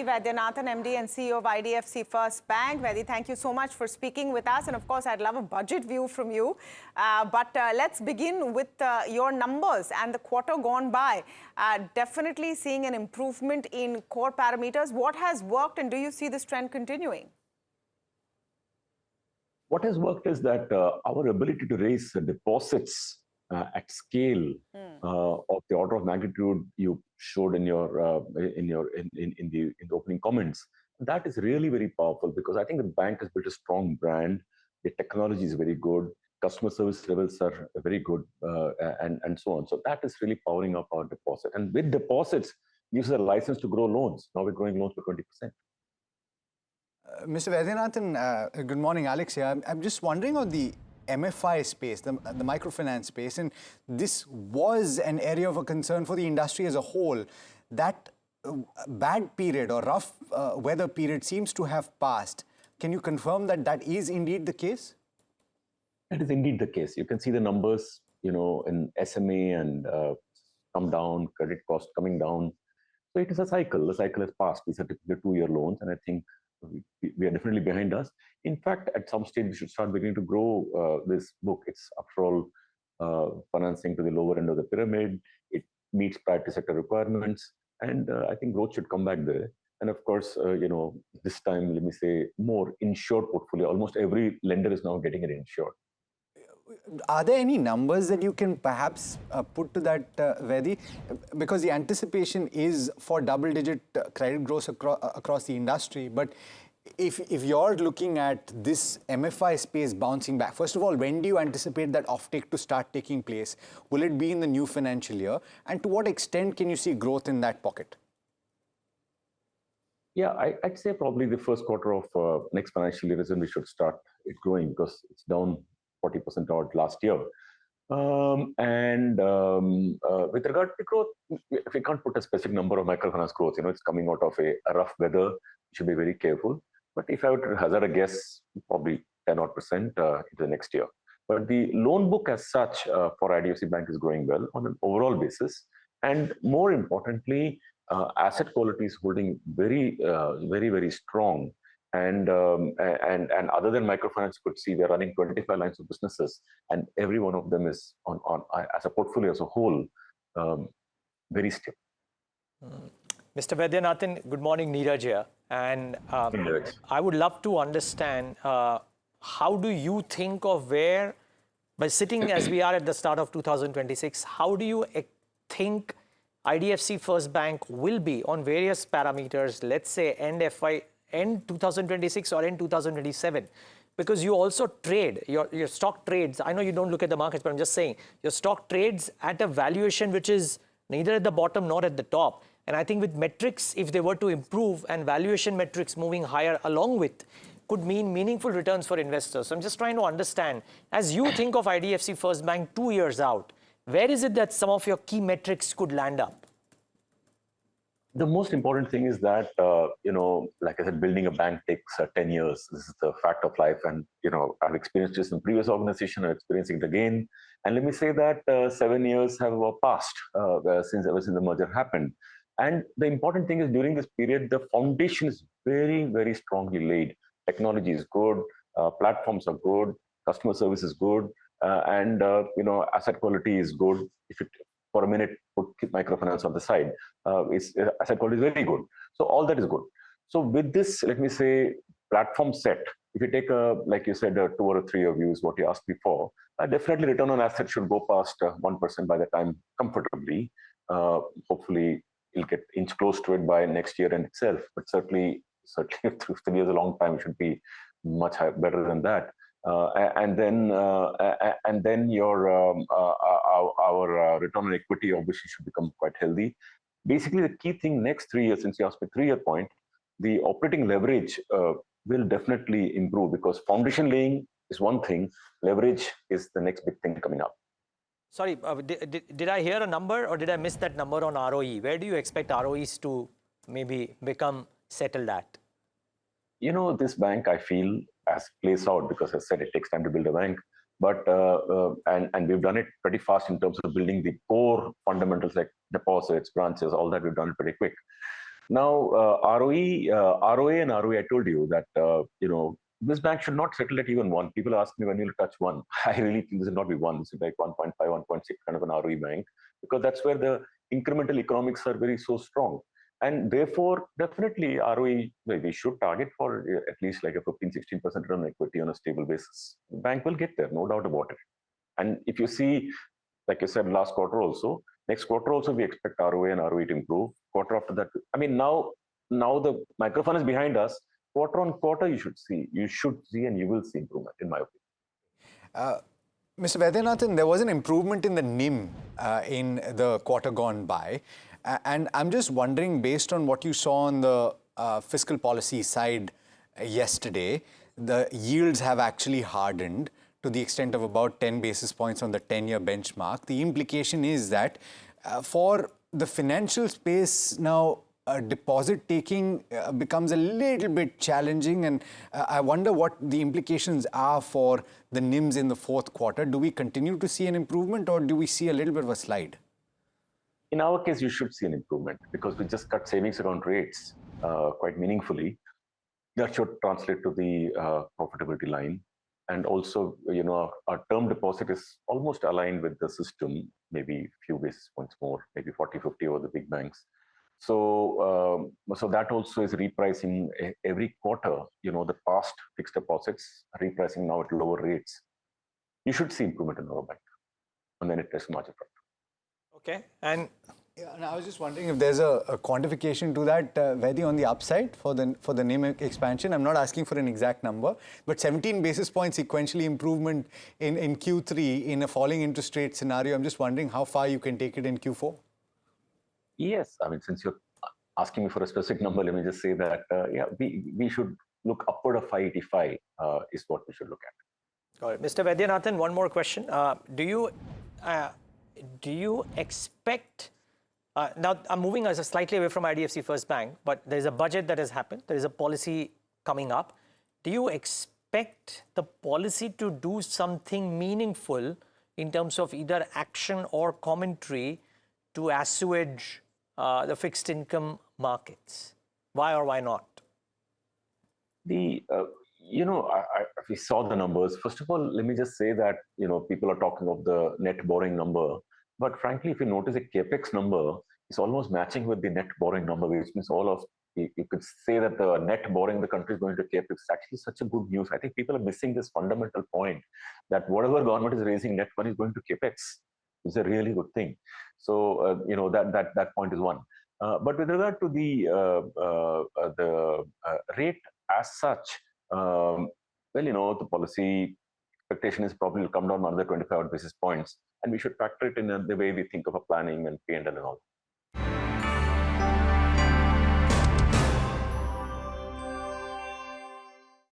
Vaidyanathan, MD and CEO of IDFC First Bank. Vaidya, thank you so much for speaking with us. And of course, I'd love a budget view from you. But let's begin with your numbers and the quarter gone by. Definitely seeing an improvement in core parameters. What has worked and do you see this trend continuing? What has worked is that our ability to raise deposits at scale of the order of magnitude you showed in your in the opening comments, that is really very powerful, because I think the bank has built a strong brand. The technology is very good, customer service levels are very good, and so on. So that is really powering up our deposit, and with deposits gives us a license to grow loans. Now we're growing loans by 20%. Mr. Vaidyanathan, good morning, Alex here. I'm just wondering on the MFI space, the microfinance space, and this was an area of a concern for the industry as a whole. That bad period or rough weather period seems to have passed. Can you confirm that that is indeed the case? That is indeed the case. You can see the numbers, in SMA and come down, credit cost coming down. So it is a cycle. The cycle has passed. These are typically 2-year loans, and I think we are definitely behind us. In fact, at some stage, we should start beginning to grow this book. It's, after all, financing to the lower end of the pyramid. It meets priority sector requirements. And I think growth should come back there. And of course, this time, let me say, more insured portfolio. Almost every lender is now getting it insured. Are there any numbers that you can perhaps put to that, Vaidya? Because the anticipation is for double-digit credit growth across the industry. But if you're looking at this MFI space bouncing back, first of all, when do you anticipate that offtake to start taking place? Will it be in the new financial year? And to what extent can you see growth in that pocket? Yeah, I'd say probably the first quarter of next financial year is when we should start it growing, because it's down 40% odd last year. With regard to growth, if we can't put a specific number of microfinance growth, it's coming out of a rough weather, we should be very careful. But if I were to hazard a guess, probably 10% into the next year. But the loan book as such for IDFC Bank is growing well on an overall basis. And more importantly, asset quality is holding very, very strong. And other than microfinance, you could see we're running 25 lines of businesses, and every one of them is on as a portfolio as a whole, very stable. Mr. Vaidyanathan, good morning, Neeraj here. And I would love to understand, how do you think of where, by sitting as we are at the start of 2026, how do you think IDFC First Bank will be on various parameters, let's say end 2026 or end 2027, because you also trade, your stock trades. I know you don't look at the markets, but I'm just saying your stock trades at a valuation which is neither at the bottom nor at the top. And I think with metrics, if they were to improve and valuation metrics moving higher along with, could mean meaningful returns for investors. So I'm just trying to understand, as you think of IDFC First Bank 2 years out, where is it that some of your key metrics could land up? The most important thing is that, like I said, building a bank takes 10 years. This is the fact of life. And, I've experienced this in previous organization, I'm experiencing it again. And let me say that 7 years have passed ever since the merger happened. And the important thing is, during this period, the foundation is very, very strongly laid. Technology is good, platforms are good, customer service is good, and, asset quality is good. If it, for a minute, put microfinance on the side, asset quality is very good. So all that is good. So with this, let me say, platform set, if you take like you said, a 2 or a 3 year views, what you asked before, definitely return on assets should go past 1% by the time comfortably. Hopefully, it'll get inch close to it by next year in itself. But certainly 3 years is a long time. It should be much better than that. And then your our return on equity obviously should become quite healthy. Basically, the key thing next 3 years, since you asked me 3-year point, the operating leverage will definitely improve, because foundation laying is one thing, leverage is the next big thing coming up. Sorry, did I hear a number, or did I miss that number on ROE? Where do you expect ROEs to maybe become settled at? This bank, I feel, as plays out, because as I said, it takes time to build a bank. But and we've done it pretty fast in terms of building the core fundamentals like deposits, branches, all that we've done pretty quick. Now, ROA and ROE, I told you that, this bank should not settle at even one. People ask me when you'll touch one. I really think this will not be one. This is like 1.5, 1.6 kind of an ROE bank, because that's where the incremental economics are very so strong. And therefore, definitely ROE, we should target for at least like a 15, 16% return on equity on a stable basis. The bank will get there, no doubt about it. And if you see, like I said, last quarter also, next quarter also, we expect ROA and ROE to improve. Quarter after that, I mean, now the microphone is behind us. Quarter on quarter, you should see, and you will see improvement, in my opinion. Mr. Vaidyanathan, there was an improvement in the NIM in the quarter gone by. And I'm just wondering, based on what you saw on the fiscal policy side yesterday, the yields have actually hardened to the extent of about 10 basis points on the 10-year benchmark. The implication is that for the financial space now, deposit taking becomes a little bit challenging, and I wonder what the implications are for the NIMs in the fourth quarter. Do we continue to see an improvement, or do we see a little bit of a slide? In our case, you should see an improvement because we just cut savings account rates quite meaningfully. That should translate to the profitability line. And also, our term deposit is almost aligned with the system, maybe a few basis points more, maybe 40, 50 over the big banks. So, so that also is repricing every quarter. The past fixed deposits are repricing now at lower rates. You should see improvement in our bank on the net interest margin front. Okay, and I was just wondering if there's a quantification to that, Vaidya, on the upside for the NIM expansion. I'm not asking for an exact number, but 17 basis points sequentially improvement in Q3 in a falling interest rate scenario. I'm just wondering how far you can take it in Q4. Yes, I mean, since you're asking me for a specific number, let me just say that, we should look upward of 585 is what we should look at. Got it. Mr. Vaidyanathan, one more question. Do you expect, now I'm moving us slightly away from IDFC First Bank, but there's a budget that has happened. There is a policy coming up. Do you expect the policy to do something meaningful in terms of either action or commentary to assuage the fixed income markets? Why or why not? We saw the numbers. First of all, let me just say that, people are talking of the net borrowing number. But frankly, if you notice a capex number, it's almost matching with the net borrowing number, which means you could say that the net borrowing the country is going to capex. It's actually such a good news. I think people are missing this fundamental point that whatever government is raising net money is going to capex. It's a really good thing. So, that point is one. But with regard to the rate as such, the policy expectation is probably will come down another 25 basis points, and we should factor it in the way we think of a planning and P&L and all.